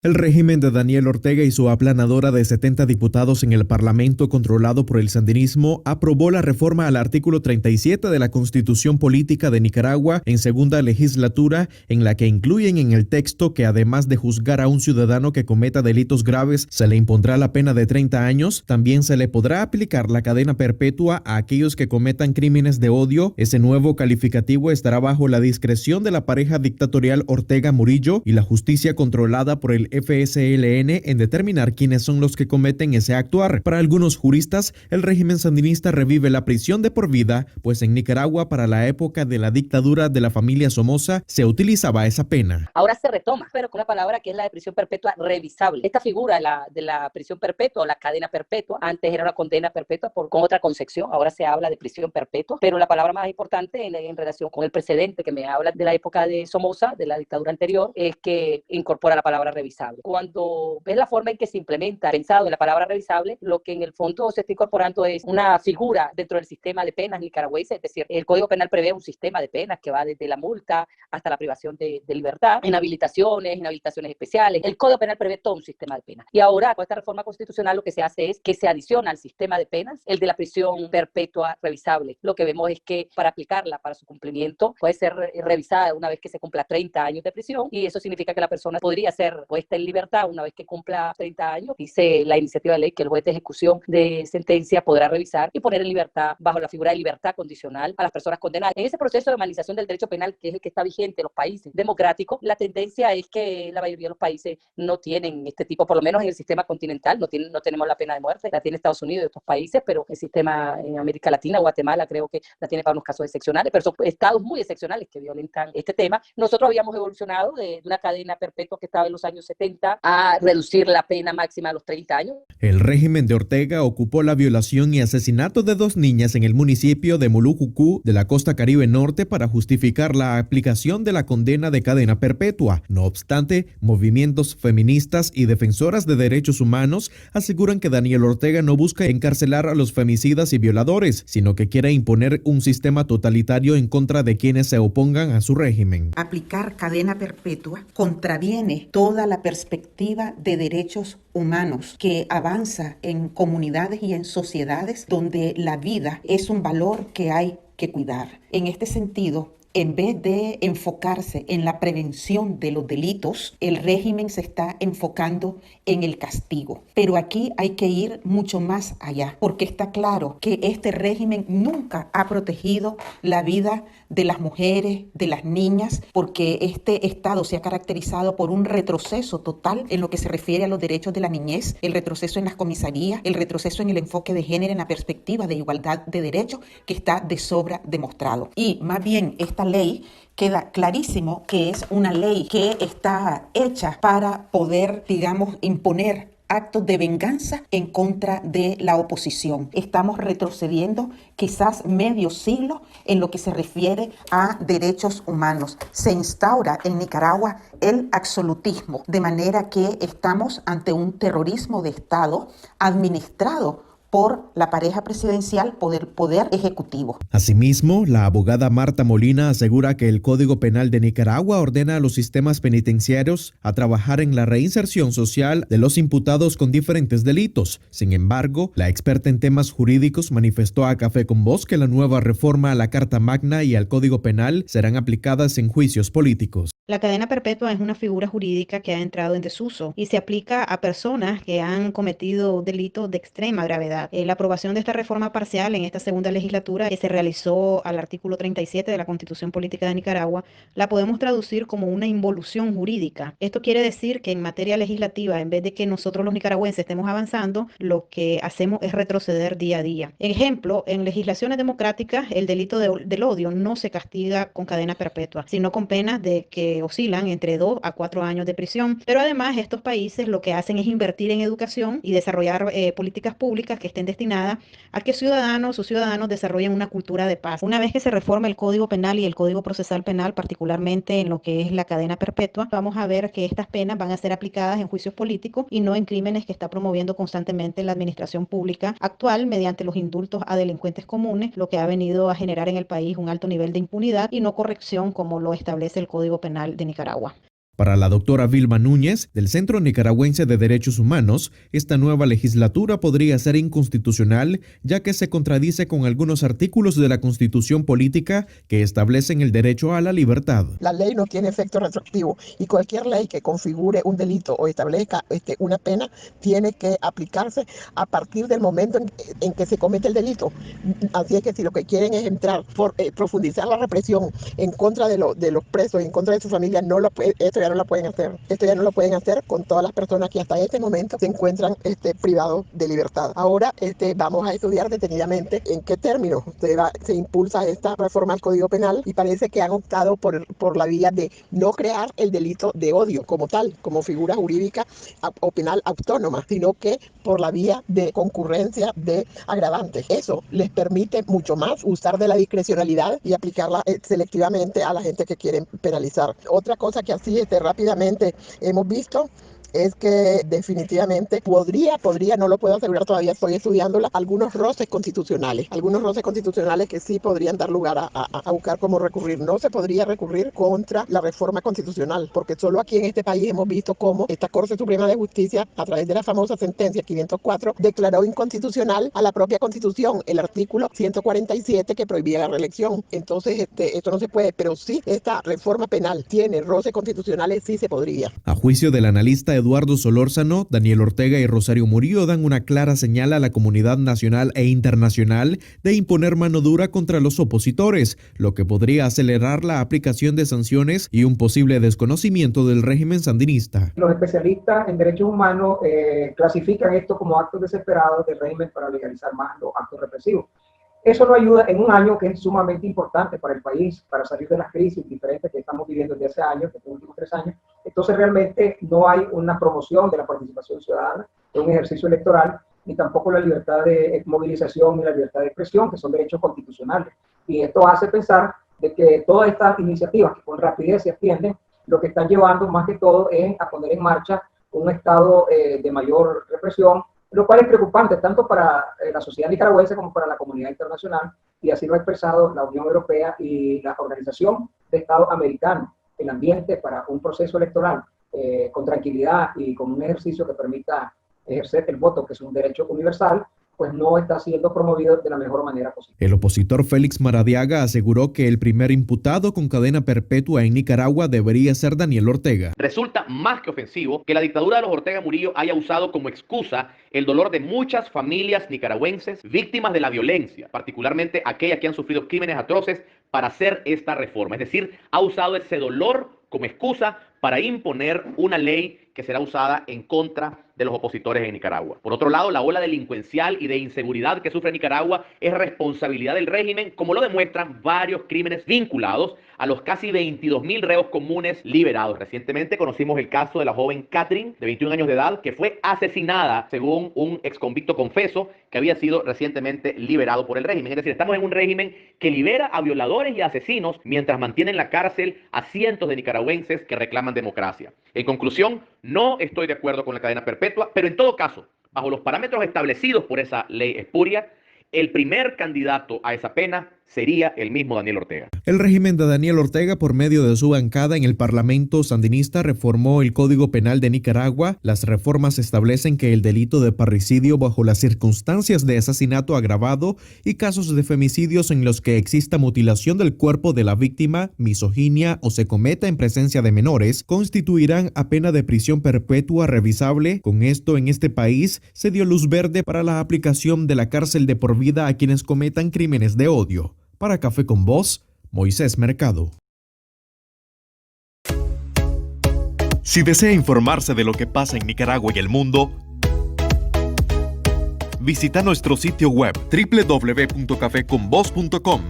El régimen de Daniel Ortega y su aplanadora de 70 diputados en el Parlamento controlado por el sandinismo aprobó la reforma al artículo 37 de la Constitución Política de Nicaragua en segunda legislatura, en la que incluyen en el texto que además de juzgar a un ciudadano que cometa delitos graves se le impondrá la pena de 30 años, también se le podrá aplicar la cadena perpetua a aquellos que cometan crímenes de odio. Ese nuevo calificativo estará bajo la discreción de la pareja dictatorial Ortega-Murillo y la justicia controlada por el FSLN en determinar quiénes son los que cometen ese actuar. Para algunos juristas, el régimen sandinista revive la prisión de por vida, pues en Nicaragua, para la época de la dictadura de la familia Somoza, se utilizaba esa pena. Ahora se retoma, pero con una palabra que es la de prisión perpetua revisable. Esta figura de la prisión perpetua o la cadena perpetua, antes era una condena perpetua con otra concepción, ahora se habla de prisión perpetua, pero la palabra más importante en relación con el precedente que me habla de la época de Somoza, de la dictadura anterior, es que incorpora la palabra revisable. Cuando ves la forma en que se implementa, pensado en la palabra revisable, lo que en el fondo se está incorporando es una figura dentro del sistema de penas nicaragüense, es decir, el Código Penal prevé un sistema de penas que va desde la multa hasta la privación de libertad, inhabilitaciones especiales. El Código Penal prevé todo un sistema de penas. Y ahora, con esta reforma constitucional, lo que se hace es que se adiciona al sistema de penas el de la prisión perpetua revisable. Lo que vemos es que para aplicarla, para su cumplimiento, puede ser revisada una vez que se cumpla 30 años de prisión, y eso significa que la persona podría ser puesta en libertad una vez que cumpla 30 años. Dice la iniciativa de ley que el juez de ejecución de sentencia podrá revisar y poner en libertad, bajo la figura de libertad condicional, a las personas condenadas. En ese proceso de humanización del derecho penal, que es el que está vigente en los países democráticos, la tendencia es que la mayoría de los países no tienen este tipo, por lo menos en el sistema continental, no tenemos la pena de muerte, la tiene Estados Unidos y otros países, pero el sistema en América Latina, Guatemala, creo que la tiene para unos casos excepcionales, pero son estados muy excepcionales que violentan este tema. Nosotros habíamos evolucionado de una cadena perpetua que estaba en los años 70 a reducir la pena máxima a los 30 años. El régimen de Ortega ocupó la violación y asesinato de 2 niñas en el municipio de Mulucucú de la costa Caribe Norte para justificar la aplicación de la condena de cadena perpetua. No obstante, movimientos feministas y defensoras de derechos humanos aseguran que Daniel Ortega no busca encarcelar a los femicidas y violadores, sino que quiere imponer un sistema totalitario en contra de quienes se opongan a su régimen. Aplicar cadena perpetua contraviene toda la perspectiva de derechos humanos que avanza en comunidades y en sociedades donde la vida es un valor que hay que cuidar. En este sentido, en vez de enfocarse en la prevención de los delitos, el régimen se está enfocando en el castigo. Pero aquí hay que ir mucho más allá, porque está claro que este régimen nunca ha protegido la vida de las mujeres, de las niñas, porque este Estado se ha caracterizado por un retroceso total en lo que se refiere a los derechos de la niñez, el retroceso en las comisarías, el retroceso en el enfoque de género, en la perspectiva de igualdad de derechos, que está de sobra demostrado. Y más bien, esta ley queda clarísimo que es una ley que está hecha para poder, digamos, imponer actos de venganza en contra de la oposición. Estamos retrocediendo quizás medio siglo en lo que se refiere a derechos humanos. Se instaura en Nicaragua el absolutismo, de manera que estamos ante un terrorismo de Estado administrado por la pareja presidencial, por el poder ejecutivo. Asimismo, la abogada Marta Molina asegura que el Código Penal de Nicaragua ordena a los sistemas penitenciarios a trabajar en la reinserción social de los imputados con diferentes delitos. Sin embargo, la experta en temas jurídicos manifestó a Café con Voz que la nueva reforma a la Carta Magna y al Código Penal serán aplicadas en juicios políticos. La cadena perpetua es una figura jurídica que ha entrado en desuso y se aplica a personas que han cometido delitos de extrema gravedad. La aprobación de esta reforma parcial en esta segunda legislatura que se realizó al artículo 37 de la Constitución Política de Nicaragua la podemos traducir como una involución jurídica. Esto quiere decir que en materia legislativa, en vez de que nosotros los nicaragüenses estemos avanzando, lo que hacemos es retroceder día a día. Ejemplo, en legislaciones democráticas el delito del odio no se castiga con cadena perpetua, sino con penas de que oscilan entre 2 a 4 años de prisión. Pero además estos países lo que hacen es invertir en educación y desarrollar políticas públicas que estén destinadas a que sus ciudadanos desarrollen una cultura de paz. Una vez que se reforma el Código Penal y el Código Procesal Penal, particularmente en lo que es la cadena perpetua, vamos a ver que estas penas van a ser aplicadas en juicios políticos y no en crímenes que está promoviendo constantemente la administración pública actual mediante los indultos a delincuentes comunes, lo que ha venido a generar en el país un alto nivel de impunidad y no corrección como lo establece el Código Penal de Nicaragua. Para la doctora Vilma Núñez, del Centro Nicaragüense de Derechos Humanos, esta nueva legislatura podría ser inconstitucional, ya que se contradice con algunos artículos de la Constitución Política que establecen el derecho a la libertad. La ley no tiene efecto retroactivo y cualquier ley que configure un delito o establezca una pena tiene que aplicarse a partir del momento en que se comete el delito. Así es que si lo que quieren es entrar, profundizar la represión en contra de los presos y en contra de su familia, esto ya no lo pueden hacer. Esto ya no lo pueden hacer con todas las personas que hasta este momento se encuentran privados de libertad. Ahora vamos a estudiar detenidamente en qué términos se impulsa esta reforma al Código Penal, y parece que han optado por la vía de no crear el delito de odio como tal, como figura jurídica o penal autónoma, sino que por la vía de concurrencia de agravantes. Eso les permite mucho más usar de la discrecionalidad y aplicarla selectivamente a la gente que quieren penalizar. Otra cosa que así rápidamente hemos visto es que definitivamente podría, no lo puedo asegurar todavía, estoy estudiándola, algunos roces constitucionales que sí podrían dar lugar a buscar cómo recurrir. No se podría recurrir contra la reforma constitucional, porque solo aquí en este país hemos visto cómo esta Corte Suprema de Justicia, a través de la famosa sentencia 504, declaró inconstitucional a la propia Constitución, el artículo 147 que prohibía la reelección. Entonces, esto no se puede, pero sí esta reforma penal tiene roces constitucionales, sí se podría. A juicio del analista Eduardo Solórzano, Daniel Ortega y Rosario Murillo dan una clara señal a la comunidad nacional e internacional de imponer mano dura contra los opositores, lo que podría acelerar la aplicación de sanciones y un posible desconocimiento del régimen sandinista. Los especialistas en derechos humanos clasifican esto como actos desesperados del régimen para legalizar más los actos represivos. Eso no ayuda en un año que es sumamente importante para el país, para salir de las crisis diferentes que estamos viviendo desde hace años, estos últimos 3 años. Entonces realmente no hay una promoción de la participación ciudadana, de un ejercicio electoral, ni tampoco la libertad de movilización ni la libertad de expresión, que son derechos constitucionales. Y esto hace pensar de que todas estas iniciativas que con rapidez se atienden, lo que están llevando más que todo es a poner en marcha un estado de mayor represión, lo cual es preocupante tanto para la sociedad nicaragüense como para la comunidad internacional, y así lo ha expresado la Unión Europea y la Organización de Estados Americanos. El ambiente para un proceso electoral con tranquilidad y con un ejercicio que permita ejercer el voto, que es un derecho universal, pues no está siendo promovido de la mejor manera posible. El opositor Félix Maradiaga aseguró que el primer imputado con cadena perpetua en Nicaragua debería ser Daniel Ortega. Resulta más que ofensivo que la dictadura de los Ortega Murillo haya usado como excusa el dolor de muchas familias nicaragüenses víctimas de la violencia, particularmente aquellas que han sufrido crímenes atroces, para hacer esta reforma. Es decir, ha usado ese dolor como excusa para imponer una ley que será usada en contra de los opositores en Nicaragua. Por otro lado, la ola delincuencial y de inseguridad que sufre Nicaragua es responsabilidad del régimen, como lo demuestran varios crímenes vinculados a los casi 22.000 reos comunes liberados. Recientemente conocimos el caso de la joven Catherine, de 21 años de edad, que fue asesinada según un exconvicto confeso que había sido recientemente liberado por el régimen. Es decir, estamos en un régimen que libera a violadores y asesinos mientras mantiene en la cárcel a cientos de nicaragüenses que reclaman democracia. En conclusión, no estoy de acuerdo con la cadena perpetua, pero en todo caso, bajo los parámetros establecidos por esa ley espuria, el primer candidato a esa pena sería el mismo Daniel Ortega. El régimen de Daniel Ortega, por medio de su bancada en el Parlamento sandinista, reformó el Código Penal de Nicaragua. Las reformas establecen que el delito de parricidio bajo las circunstancias de asesinato agravado y casos de femicidios en los que exista mutilación del cuerpo de la víctima, misoginia o se cometa en presencia de menores, constituirán a pena de prisión perpetua revisable. Con esto, en este país se dio luz verde para la aplicación de la cárcel de por vida a quienes cometan crímenes de odio. Para Café con Voz, Moisés Mercado. Si desea informarse de lo que pasa en Nicaragua y el mundo, visita nuestro sitio web www.cafeconvoz.com.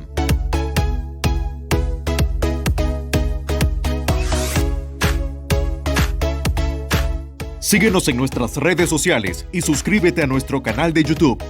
Síguenos en nuestras redes sociales y suscríbete a nuestro canal de YouTube.